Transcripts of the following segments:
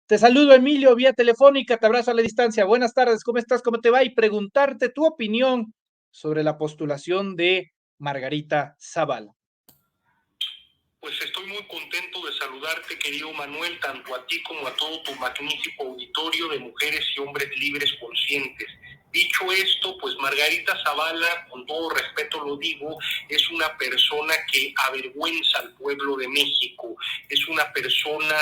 Te saludo, Emilio, vía telefónica, te abrazo a la distancia. Buenas tardes, ¿cómo estás? ¿Cómo te va? Y preguntarte tu opinión sobre la postulación de Margarita Zavala. Pues estoy muy contento de saludarte, querido Manuel, tanto a ti como a todo tu magnífico auditorio de mujeres y hombres libres conscientes. Dicho esto, pues Margarita Zavala, con todo respeto lo digo, es una persona que avergüenza al pueblo de México, es una persona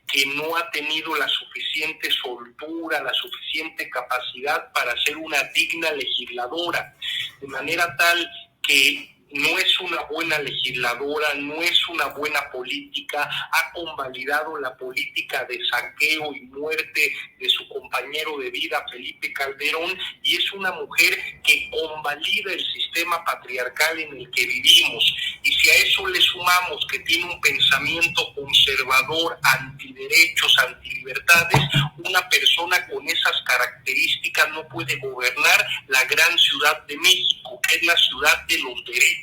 que no ha tenido la suficiente soltura, la suficiente capacidad para ser una digna legisladora, de manera tal que no es una buena legisladora, no es una buena política, ha convalidado la política de saqueo y muerte de su compañero de vida, Felipe Calderón, y es una mujer que convalida el sistema patriarcal en el que vivimos. Y si a eso le sumamos que tiene un pensamiento conservador, antiderechos, antilibertades, una persona con esas características no puede gobernar la gran ciudad de México, que es la ciudad de los derechos,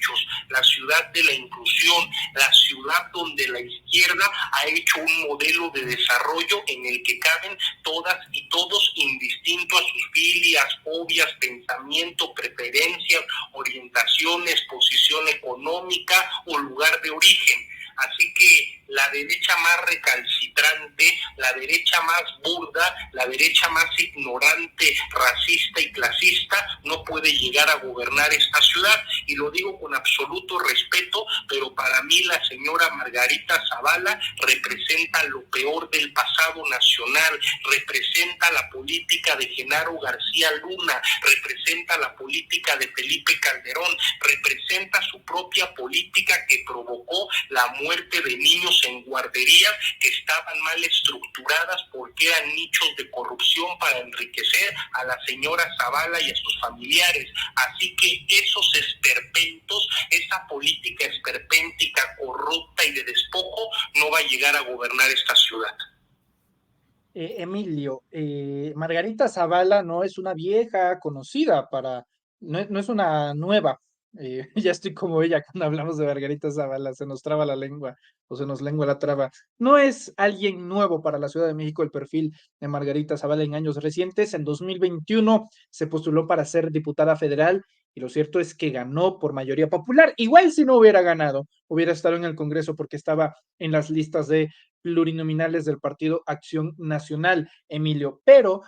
la ciudad de la inclusión, la ciudad donde la izquierda ha hecho un modelo de desarrollo en el que caben todas y todos indistinto a sus filias, fobias, pensamiento, preferencias, orientaciones, posición económica o lugar de origen. Así que la derecha más recalcitrante, la derecha más burda, la derecha más ignorante, racista y clasista no puede llegar a gobernar esta ciudad. Y lo digo con absoluto respeto, pero para mí la señora Margarita Zavala representa lo peor del pasado nacional, representa la política de Genaro García Luna, representa la política de Felipe Calderón, representa su propia política que provocó la muerte de niños en guarderías que estaban mal estructuradas porque eran nichos de corrupción para enriquecer a la señora Zavala y a sus familiares. Así que esos esperpentos, esa política esperpéntica, corrupta y de despojo no va a llegar a gobernar esta ciudad. Emilio, Margarita Zavala no es una vieja conocida no es una nueva. Ya estoy como ella cuando hablamos de Margarita Zavala, se nos traba la lengua o se nos lengua la traba. No es alguien nuevo para la Ciudad de México el perfil de Margarita Zavala en años recientes. En 2021 se postuló para ser diputada federal y lo cierto es que ganó por mayoría popular. Igual si no hubiera ganado, hubiera estado en el Congreso porque estaba en las listas de plurinominales del Partido Acción Nacional, Emilio, pero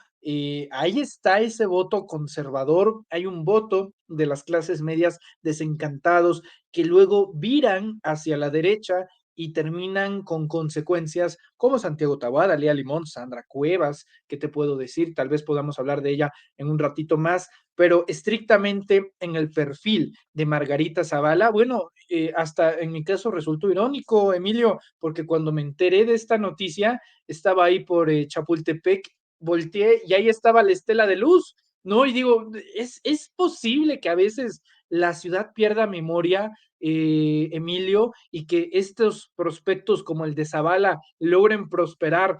ahí está ese voto conservador, hay un voto de las clases medias desencantados que luego viran hacia la derecha y terminan con consecuencias como Santiago Taboada, Lía Limón, Sandra Cuevas, ¿qué te puedo decir? Tal vez podamos hablar de ella en un ratito más, pero estrictamente en el perfil de Margarita Zavala, bueno, hasta en mi caso resultó irónico, Emilio, porque cuando me enteré de esta noticia, estaba ahí por Chapultepec, volteé y ahí estaba la estela de luz, ¿no? Y digo, es posible que a veces la ciudad pierda memoria, Emilio, y que estos prospectos como el de Zavala logren prosperar,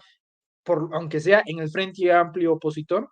aunque sea en el Frente Amplio opositor.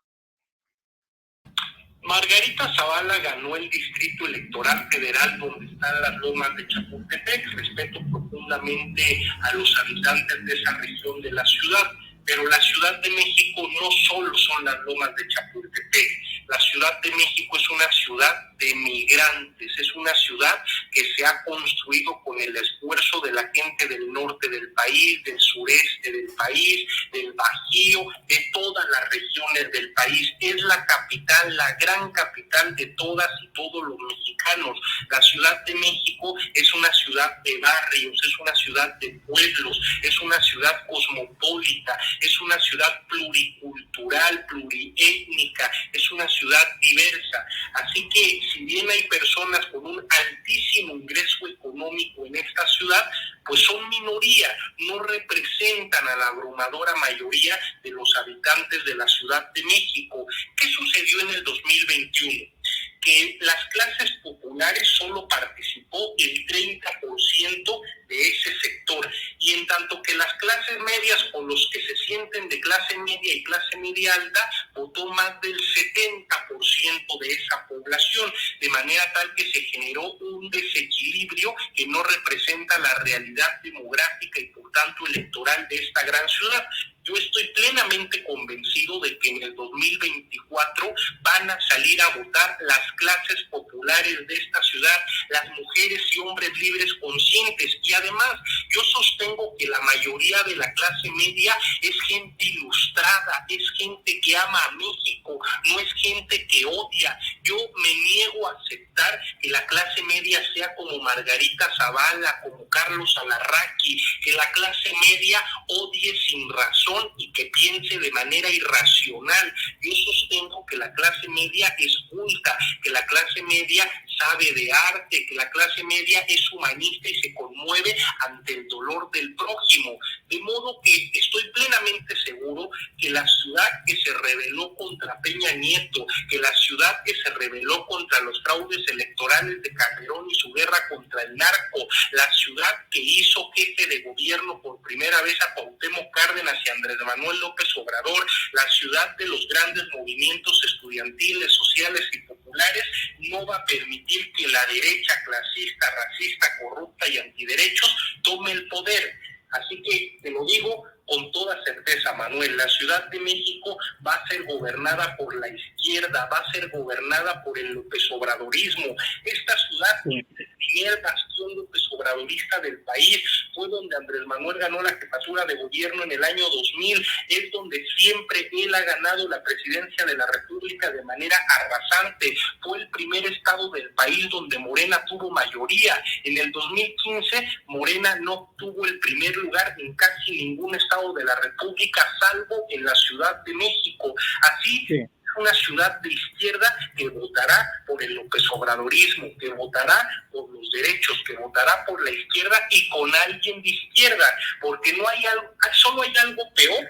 Margarita Zavala ganó el Distrito Electoral Federal donde están las lomas de Chapultepec. Respeto profundamente a los habitantes de esa región de la ciudad, pero la Ciudad de México no solo son las lomas de Chapultepec. La Ciudad de México es una ciudad de migrantes, es una ciudad que se ha construido con el esfuerzo de la gente del norte del país, del sureste del país, del Bajío, de todas las regiones del país. Es la capital, la gran capital de todas y todos los mexicanos. La Ciudad de México es una ciudad de barrios, es una ciudad de pueblos, es una ciudad cosmopolita, es una ciudad pluricultural, pluriétnica, es una ciudad diversa. Así que si bien hay personas con un altísimo ingreso económico en esta ciudad, pues son minoría, no representan a la abrumadora mayoría de los habitantes de la Ciudad de México. ¿Qué sucedió en el 2021? Que las clases populares solo participó el 30% de ese sector, y en tanto que las clases medias o los que se sienten de clase media y clase media alta votó más del 70% de esa población, de manera tal que se generó un desequilibrio que no representa la realidad demográfica y por tanto electoral de esta gran ciudad. Yo estoy plenamente convencido de que en el 2024 van a salir a votar las clases populares de esta ciudad, las mujeres y hombres libres conscientes. Y además, yo sostengo que la mayoría de la clase media es gente ilustrada, es gente que ama a México, no es gente que odia. Yo me niego a aceptar que la clase media sea como Margarita Zavala, como Carlos Alarraqui, que la clase media odie sin razón y que piense de manera irracional. Yo sostengo que la clase media es culta, que la clase media sabe de arte, que la clase media es humanista y se conmueve ante el dolor del prójimo. De modo que estoy plenamente seguro que la ciudad que se rebeló contra Peña Nieto, que la ciudad que se rebeló contra los fraudes electorales de Calderón y su guerra contra el narco, la ciudad que hizo jefe de gobierno por primera vez a Cuauhtémoc Cárdenas y Andrés Manuel López Obrador, la ciudad de los grandes movimientos estudiantiles, sociales y populares, no va a permitir que la derecha clasista, racista, corrupta y antiderechos tome el poder. Así que te lo digo con toda certeza, Manuel, la Ciudad de México va a ser gobernada por la izquierda, va a ser gobernada por el López Obradorismo. Esta ciudad, el primer bastión López Obradorista del país, fue donde Andrés Manuel ganó la jefatura de gobierno en el año 2000, es donde siempre él ha ganado la presidencia de la República de manera arrasante, fue el primer estado del país donde Morena tuvo mayoría. En el 2015, Morena no tuvo el primer lugar en casi ningún estado de la República, salvo en la Ciudad de México. Así, sí, una ciudad de izquierda que votará por el López Obradorismo, que votará por los derechos, que votará por la izquierda y con alguien de izquierda, porque no hay algo, solo hay algo peor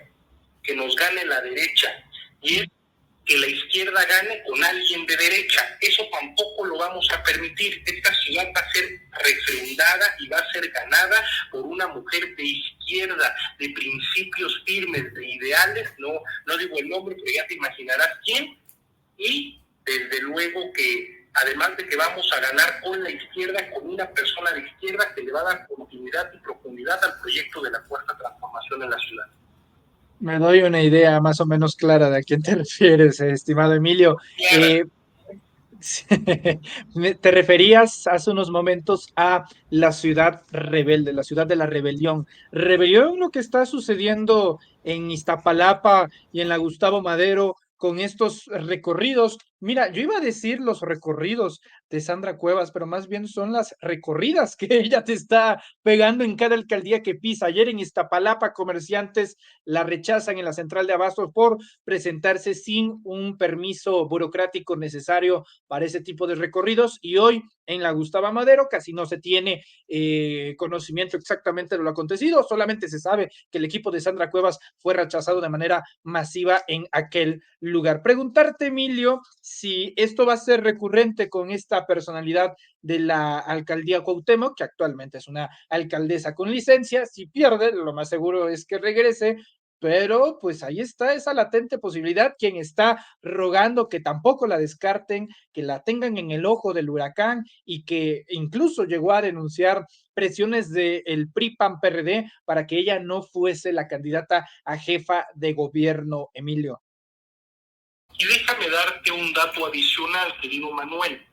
que nos gane la derecha, y es que la izquierda gane con alguien de derecha. Eso tampoco lo vamos a permitir. Esta ciudad va a ser refrendada y va a ser ganada por una mujer de izquierda, de principios firmes, de ideales, no digo el nombre, pero ya te imaginarás quién, y desde luego que además de que vamos a ganar con la izquierda, con una persona de izquierda que le va a dar continuidad y profundidad al proyecto de la Cuarta Transformación en la ciudad. Me doy una idea más o menos clara de a quién te refieres, estimado Emilio. Te referías hace unos momentos a la ciudad rebelde, la ciudad de la rebelión. Rebelión, lo que está sucediendo en Iztapalapa y en la Gustavo Madero con estos recorridos. Mira, yo iba a decir los recorridos de Sandra Cuevas, pero más bien son las recorridas que ella te está pegando en cada alcaldía que pisa. Ayer en Iztapalapa, comerciantes la rechazan en la central de abastos por presentarse sin un permiso burocrático necesario para ese tipo de recorridos, y hoy en la Gustavo Madero casi no se tiene conocimiento exactamente de lo acontecido, solamente se sabe que el equipo de Sandra Cuevas fue rechazado de manera masiva en aquel lugar. Preguntarte, Emilio, si esto va a ser recurrente con esta personalidad de la alcaldía Cuauhtémoc, que actualmente es una alcaldesa con licencia. Si pierde, lo más seguro es que regrese, pero pues ahí está esa latente posibilidad. Quien está rogando que tampoco la descarten, que la tengan en el ojo del huracán, y que incluso llegó a denunciar presiones del PRI-PAN-PRD para que ella no fuese la candidata a jefa de gobierno, Emilio. Y déjame darte un dato adicional, querido Manuel.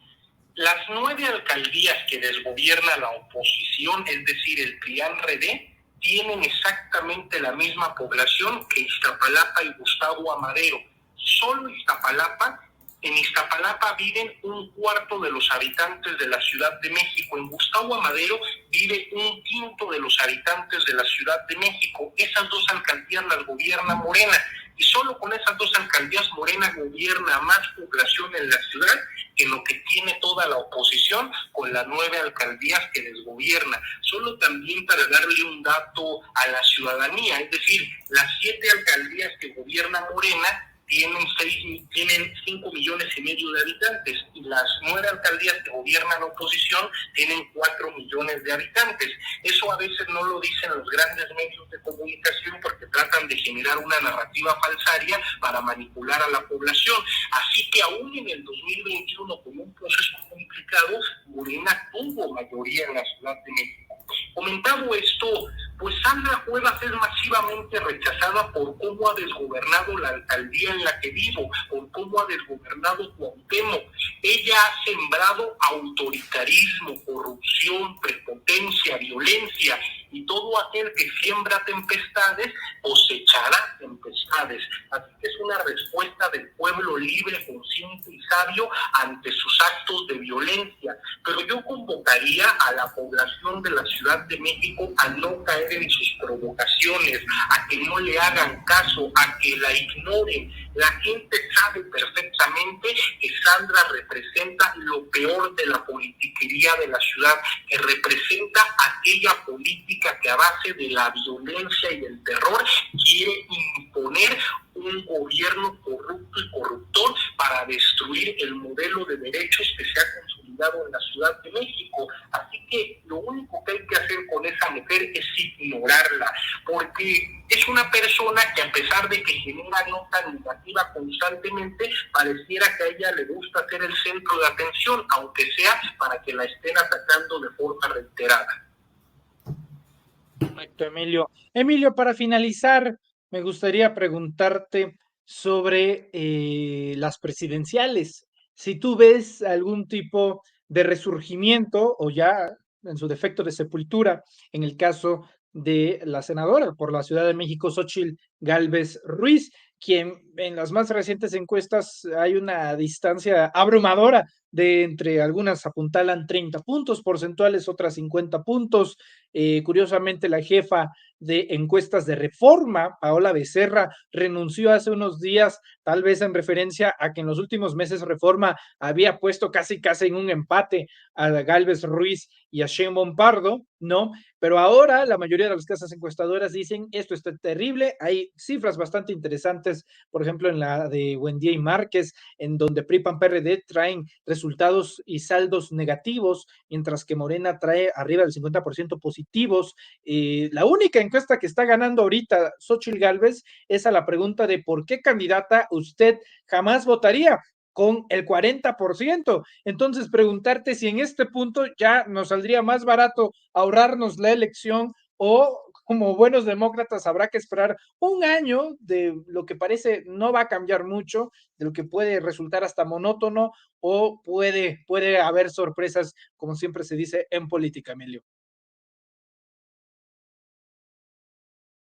Las 9 alcaldías que desgobierna la oposición, es decir, el PRI-PAN-PRD, tienen exactamente la misma población que Iztapalapa y Gustavo Amadero. Solo Iztapalapa, en Iztapalapa viven un cuarto de los habitantes de la Ciudad de México. En Gustavo Amadero vive un quinto de los habitantes de la Ciudad de México. Esas dos alcaldías las gobierna Morena. Y solo con esas dos alcaldías Morena gobierna más población en la ciudad que lo que tiene toda la oposición con las 9 alcaldías que desgobierna. Solo también para darle un dato a la ciudadanía, es decir, las 7 alcaldías que gobierna Morena tienen 5 millones y medio de habitantes, y las 9 alcaldías que gobierna la oposición tienen 4 millones de habitantes. Eso a veces no lo dicen los grandes medios de comunicación porque tratan de generar una narrativa falsaria para manipular a la población. Así que aún en el 2021, con un proceso complicado, Morena tuvo mayoría en la Ciudad de México. Comentado esto, pues Sandra Cuevas es masivamente rechazada por cómo ha desgobernado la alcaldía en la que vivo, por cómo ha desgobernado Cuauhtémoc. Ella ha sembrado autoritarismo, corrupción, prepotencia, violencia, y todo aquel que siembra tempestades cosechará tempestades. Así que es una respuesta del pueblo libre, consciente y sabio ante sus actos de violencia. Pero yo convocaría a la población de la Ciudad de México a no caer en sus provocaciones, a que no le hagan caso, a que la ignoren. La gente sabe perfectamente que Sandra representa lo peor de la politiquería de la ciudad, que representa aquella política que a base de la violencia y el terror quiere imponer un gobierno corrupto y corruptor para destruir el modelo de derechos que se ha consolidado en la Ciudad de México. Así que lo único que hay que hacer con esa mujer es ignorarla, porque es una persona que, a pesar de que genera nota negativa constantemente, pareciera que a ella le gusta ser el centro de atención, aunque sea para que la estén atacando de forma reiterada. Perfecto, Emilio. Emilio, para finalizar, me gustaría preguntarte sobre las presidenciales. Si tú ves algún tipo de resurgimiento o ya en su defecto de sepultura en el caso de la senadora por la Ciudad de México, Xóchitl Gálvez Ruiz, quien en las más recientes encuestas hay una distancia abrumadora de entre algunas apuntalan 30 puntos porcentuales, otras 50 puntos. Curiosamente, la jefa de encuestas de Reforma, Paola Becerra, renunció hace unos días, tal vez en referencia a que en los últimos meses Reforma había puesto casi en un empate a Gálvez Ruiz y a Sheinbaum Pardo, ¿no? Pero ahora la mayoría de las casas encuestadoras dicen esto está terrible. Hay cifras bastante interesantes, por ejemplo, en la de Buendía y Márquez, en donde PRI, PAN, PRD traen resultados y saldos negativos, mientras que Morena trae arriba del 50% positivos. La única encuesta que está ganando ahorita Xóchitl Gálvez es a la pregunta de por qué candidata usted jamás votaría, con el 40%. Entonces, preguntarte si en este punto ya nos saldría más barato ahorrarnos la elección o como buenos demócratas habrá que esperar un año de lo que parece no va a cambiar mucho, de lo que puede resultar hasta monótono o puede haber sorpresas, como siempre se dice en política, Emilio.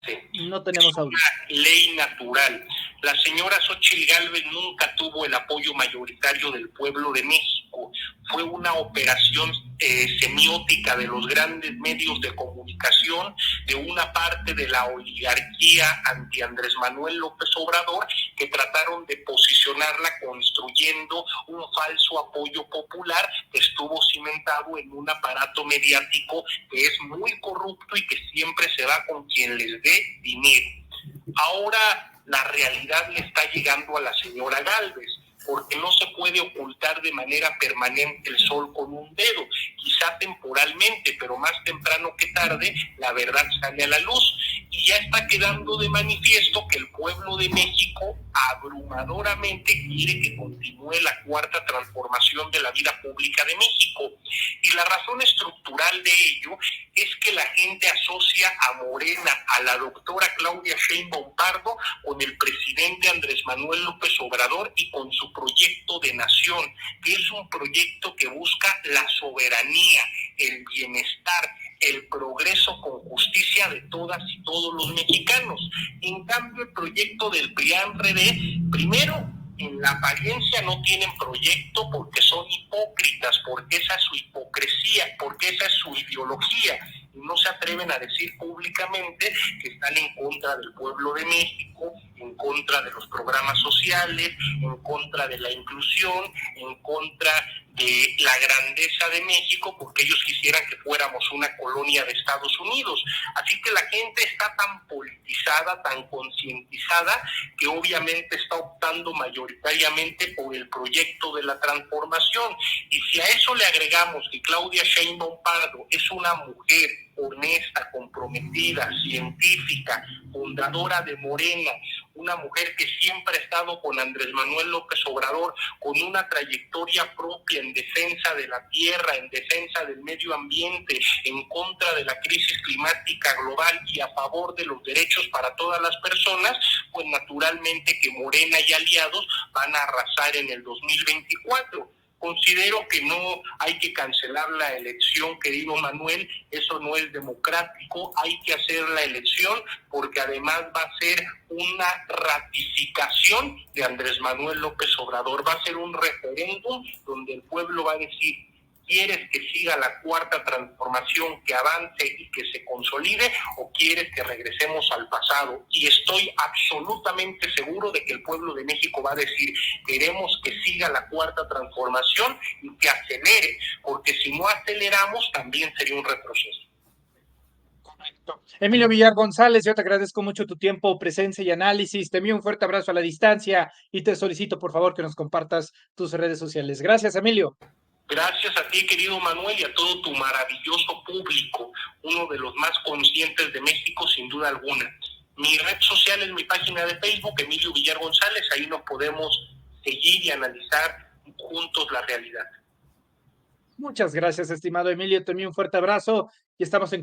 Sí. No tenemos audio. Es una ley natural. La señora Xóchitl Gálvez nunca tuvo el apoyo mayoritario del pueblo de México. Fue una operación semiótica de los grandes medios de comunicación, de una parte de la oligarquía anti Andrés Manuel López Obrador, que trataron de posicionarla construyendo un falso apoyo popular que estuvo cimentado en un aparato mediático que es muy corrupto y que siempre se va con quien les dé dinero. Ahora la realidad le está llegando a la señora Gálvez, porque no se puede ocultar de manera permanente el sol con un dedo, quizá temporalmente, pero más temprano que tarde la verdad sale a la luz, y ya está quedando de manifiesto que el pueblo de México abrumadoramente quiere que continúe la cuarta transformación de la vida pública de México, y la razón estructural de ello es que la gente asocia a Morena, a la doctora Claudia Sheinbaum Pardo, con el presidente Andrés Manuel López Obrador y con su proyecto de nación, que es un proyecto que busca la soberanía, el bienestar, el progreso con justicia de todas y todos los mexicanos. En cambio, el proyecto del PRI-PAN-PRD, primero, en la apariencia no tienen proyecto porque son hipócritas, porque esa es su hipocresía, porque esa es su ideología, y no se atreven a decir públicamente que están en contra del pueblo de México, en contra de los programas sociales, en contra de la inclusión, en contra de la grandeza de México, porque ellos quisieran que fuéramos una colonia de Estados Unidos. Así que la gente está tan politizada, tan concientizada, que obviamente está optando mayoritariamente por el proyecto de la transformación. Y si a eso le agregamos que Claudia Sheinbaum Pardo es una mujer honesta, comprometida, científica, fundadora de Morena, una mujer que siempre ha estado con Andrés Manuel López Obrador, con una trayectoria propia en defensa de la tierra, en defensa del medio ambiente, en contra de la crisis climática global y a favor de los derechos para todas las personas, pues naturalmente que Morena y aliados van a arrasar en el 2024. Considero que no hay que cancelar la elección, querido Manuel, eso no es democrático, hay que hacer la elección porque además va a ser una ratificación de Andrés Manuel López Obrador, va a ser un referéndum donde el pueblo va a decir: ¿quieres que siga la cuarta transformación, que avance y que se consolide, o quieres que regresemos al pasado? Y estoy absolutamente seguro de que el pueblo de México va a decir: queremos que siga la cuarta transformación y que acelere, porque si no aceleramos también sería un retroceso. Correcto. Emilio Villar González, yo te agradezco mucho tu tiempo, presencia y análisis. Te envío un fuerte abrazo a la distancia y te solicito, por favor, que nos compartas tus redes sociales. Gracias, Emilio. Gracias a ti, querido Manuel, y a todo tu maravilloso público, uno de los más conscientes de México, sin duda alguna. Mi red social es mi página de Facebook, Emilio Villar González, ahí nos podemos seguir y analizar juntos la realidad. Muchas gracias, estimado Emilio. Te envío un fuerte abrazo y estamos en